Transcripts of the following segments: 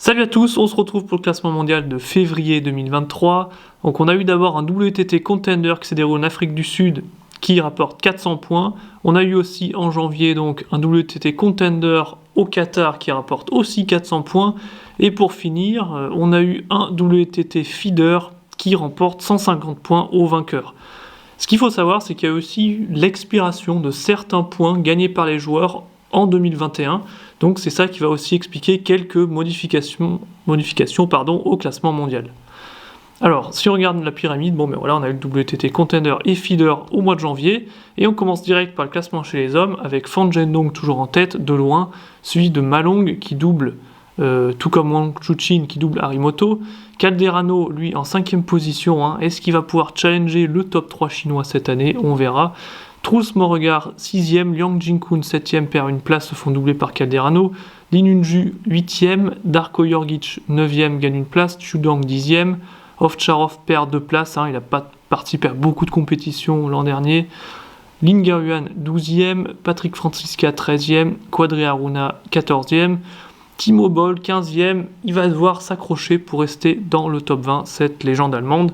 Salut à tous, on se retrouve pour le classement mondial de février 2023. Donc on a eu d'abord un WTT Contender qui s'est déroulé en Afrique du Sud qui rapporte 400 points. On a eu aussi en janvier donc un WTT Contender au Qatar qui rapporte aussi 400 points. Et pour finir, on a eu un WTT Feeder qui remporte 150 points au vainqueur. Ce qu'il faut savoir, c'est qu'il y a aussi l'expiration de certains points gagnés par les joueurs en 2021. Donc c'est ça qui va aussi expliquer quelques modifications au classement mondial. Alors, si on regarde la pyramide, on a eu le WTT Contender et Feeder au mois de janvier, et on commence direct par le classement chez les hommes, avec Fan Zhendong toujours en tête, de loin, suivi de Ma Long qui double, tout comme Wang Chuqin qui double Harimoto, Calderano, lui, en 5ème position, est-ce qu'il va pouvoir challenger le top 3 chinois cette année? On verra. Truls Mauregard, 6ème, Liang Jingkun, 7ème, perd une place, se font doubler par Calderano. Lin Yunju, 8ème, Darko Jorgic, 9ème, gagne une place, Chudang, 10ème. Ovtcharov perd 2 places, il n'a pas participé à beaucoup de compétitions l'an dernier. Lin Gaoyuan, 12ème, Patrick Franziska, 13ème, Quadri Haruna, 14ème. Timo Boll, 15ème, il va devoir s'accrocher pour rester dans le top 20, cette légende allemande.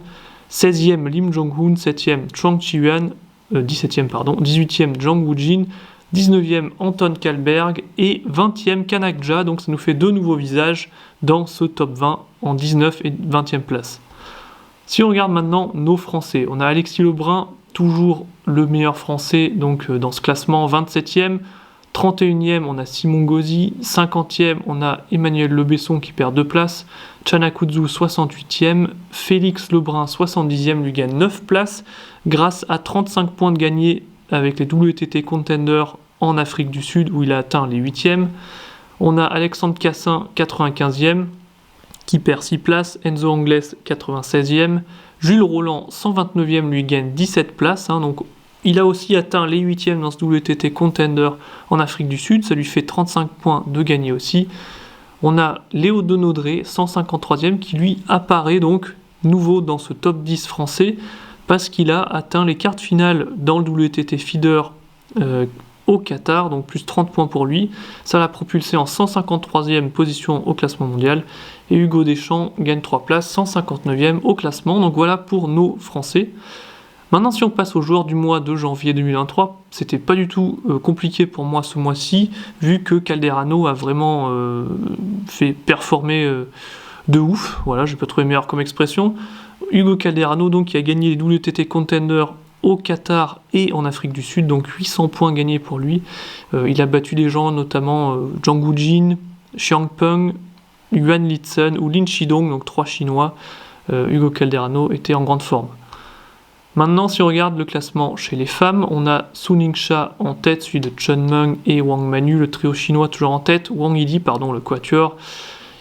16ème, Lim Jong-hoon, 7ème, Chuang Chi-yuan, 18ème, Zhang Wujin, 19ème, Anton Kalberg et 20ème, Kanakja. Donc ça nous fait 2 nouveaux visages dans ce top 20 en 19 et 20e place. Si on regarde maintenant nos Français, on a Alexis Lebrun, toujours le meilleur Français donc dans ce classement, 27ème. 31ème, on a Simon Gauzy. 50ème, on a Emmanuel Lebesson qui perd 2 places. Chana Kuzu, 68ème. Félix Lebrun, 70ème, lui gagne 9 places grâce à 35 points de gagnés avec les WTT Contender en Afrique du Sud où il a atteint les 8e. On a Alexandre Cassin, 95e, qui perd 6 places. Enzo Angles, 96e. Jules Roland, 129e, lui gagne 17 places. Donc il a aussi atteint les 8e dans ce WTT Contender en Afrique du Sud. Ça lui fait 35 points de gagné aussi. On a Léo Denodré, 153e, qui lui apparaît donc nouveau dans ce top 10 français parce qu'il a atteint les quarts de finale dans le WTT Feeder au Qatar, donc plus 30 points pour lui. Ça l'a propulsé en 153e position au classement mondial. Et Hugo Deschamps gagne 3 places, 159e au classement. Donc voilà pour nos Français. Maintenant, si on passe aux joueurs du mois de janvier 2023, c'était pas du tout compliqué pour moi ce mois-ci, vu que Calderano a vraiment fait performer de ouf. Voilà, j'ai pas trouvé meilleur comme expression. Hugo Calderano, donc, qui a gagné les WTT Contender au Qatar et en Afrique du Sud, donc 800 points gagnés pour lui. Il a battu des gens, notamment Zhang Wujin, Xiang Peng, Yuan Litzen ou Lin Shidong, donc 3 Chinois. Hugo Calderano était en grande forme. Maintenant, si on regarde le classement chez les femmes, on a Su Ningxia en tête, suivi de Chen Meng et Wang Manu, le trio chinois toujours en tête, Wang Yili, le quatuor,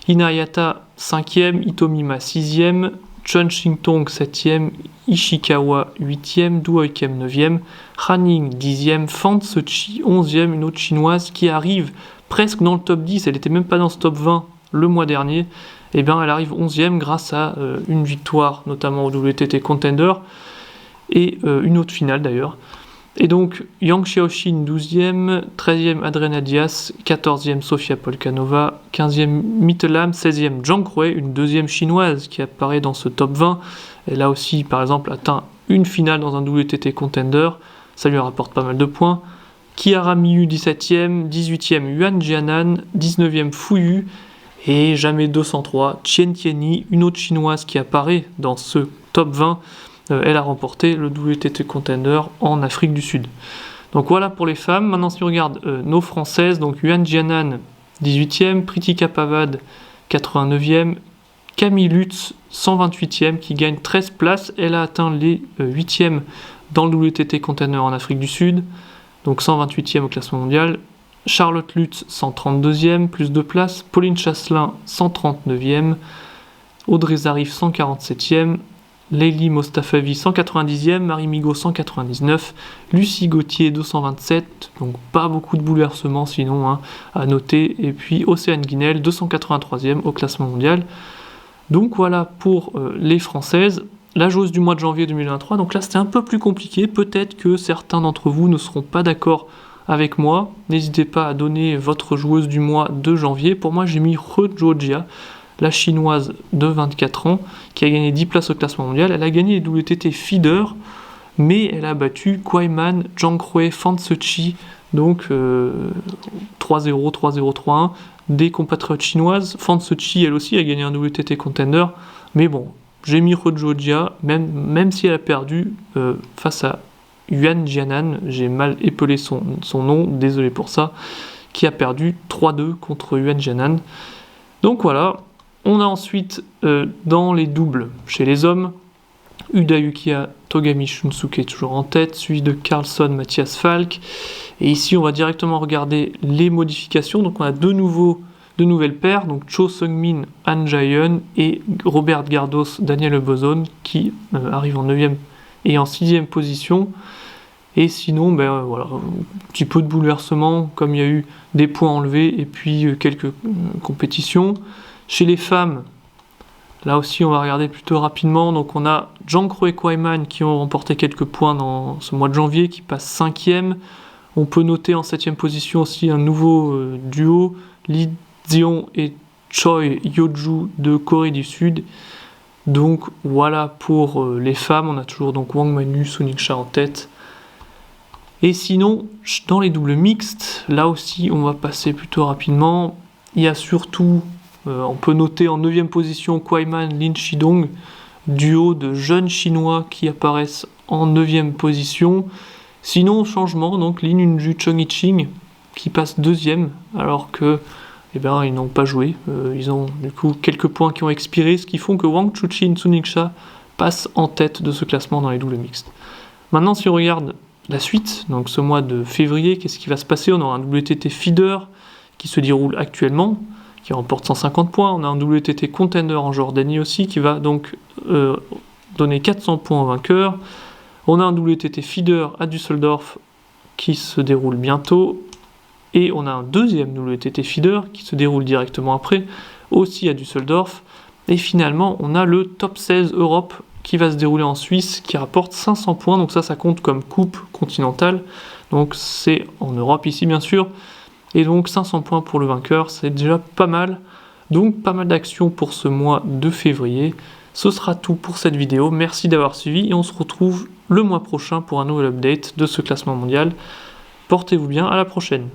Hinayata 5e, Itomima 6e, Chen Xingtong 7e, Ishikawa 8e, Du Oikem 9e, Han Ying 10e, Fan Sechi 11e, une autre chinoise qui arrive presque dans le top 10, elle n'était même pas dans ce top 20 le mois dernier, et bien elle arrive 11e grâce à une victoire notamment au WTT Contender, et une autre finale d'ailleurs. Et donc Yang Xiaoxin 12e, 13e Adriana Diaz, 14e Sofia Polkanova, 15e Mittelam, 16e Zhang Hui, une deuxième chinoise qui apparaît dans ce top 20. Elle a aussi par exemple atteint une finale dans un WTT Contender, ça lui rapporte pas mal de points. Kiara Miyu 17e, 18e Yuan Jianan, 19e Fuyu, et jamais 203 Chen Tianyi, une autre chinoise qui apparaît dans ce top 20. Elle a remporté le WTT Contender en Afrique du Sud. Donc voilà pour les femmes. Maintenant, si on regarde nos françaises, donc Yuan Jianan, 18e, Pritika Pavad, 89e, Camille Lutz, 128e, qui gagne 13 places. Elle a atteint les 8e dans le WTT Contender en Afrique du Sud, donc 128e au classement mondial. Charlotte Lutz, 132e, plus 2 places. Pauline Chasselin, 139e. Audrey Zarif, 147e. Leili Mostafavi 190e, Marie Migaud 199, Lucie Gauthier 227, donc pas beaucoup de bouleversements sinon à noter, et puis Océane Guinel 283e au classement mondial. Donc voilà pour les Françaises. La joueuse du mois de janvier 2023, donc là c'était un peu plus compliqué, peut-être que certains d'entre vous ne seront pas d'accord avec moi. N'hésitez pas à donner votre joueuse du mois de janvier. Pour moi j'ai mis He Zhuojia. la chinoise de 24 ans, qui a gagné 10 places au classement mondial. Elle a gagné les WTT feeder, mais elle a battu Guaiman, Zhang Hui, Fan Ceci, donc 3-0, 3-0, 3-1, des compatriotes chinoises. Fan Ceci, elle aussi, a gagné un WTT contender, mais bon, j'ai mis Rojo Jia, même si elle a perdu face à Yuan Jianan, j'ai mal épelé son nom, désolé pour ça, qui a perdu 3-2 contre Yuan Jianan. Donc voilà, on a ensuite dans les doubles chez les hommes, Uda Yukiya, Togami Shunsuke toujours en tête, suivi de Carlson, Matthias Falk. Et ici, on va directement regarder les modifications. Donc on a deux nouvelles paires, donc Cho Seung-min, Han Jae-eun et Robert Gardos, Daniel Bozon, qui arrivent en 9e et en 6e position. Et sinon, voilà, un petit peu de bouleversement, comme il y a eu des points enlevés et puis quelques compétitions. Chez les femmes, là aussi, on va regarder plutôt rapidement. Donc on a Zhang Hui et Guaiman qui ont remporté quelques points dans ce mois de janvier, qui passe 5e. On peut noter en 7e position aussi un nouveau duo, Lee Zion et Choi Yoju de Corée du Sud. Donc voilà pour les femmes. On a toujours donc Wang Manu, Sonic-cha en tête. Et sinon, dans les doubles mixtes, là aussi, on va passer plutôt rapidement. Il y a surtout, on peut noter en 9e position Guaiman, Lin Shidong, duo de jeunes chinois qui apparaissent en 9e position. Sinon, changement, donc Lin Yunju, Chong Iching qui passe 2e, alors que ils n'ont pas joué. Ils ont du coup quelques points qui ont expiré, ce qui font que Wang Chuqin, Suniksha passe en tête de ce classement dans les doubles mixtes. Maintenant, si on regarde la suite, donc ce mois de février, qu'est-ce qui va se passer? On aura un WTT feeder qui se déroule actuellement, qui remporte 150 points. On a un WTT contender en Jordanie aussi, qui va donc donner 400 points au vainqueur. On a un WTT feeder à Düsseldorf qui se déroule bientôt. Et on a un deuxième WTT feeder qui se déroule directement après, aussi à Düsseldorf. Et finalement, on a le top 16 Europe qui va se dérouler en Suisse, qui rapporte 500 points. Donc ça compte comme coupe continentale. Donc c'est en Europe ici, bien sûr. Et donc 500 points pour le vainqueur, c'est déjà pas mal. Donc pas mal d'actions pour ce mois de février. Ce sera tout pour cette vidéo. Merci d'avoir suivi et on se retrouve le mois prochain pour un nouvel update de ce classement mondial. Portez-vous bien, à la prochaine.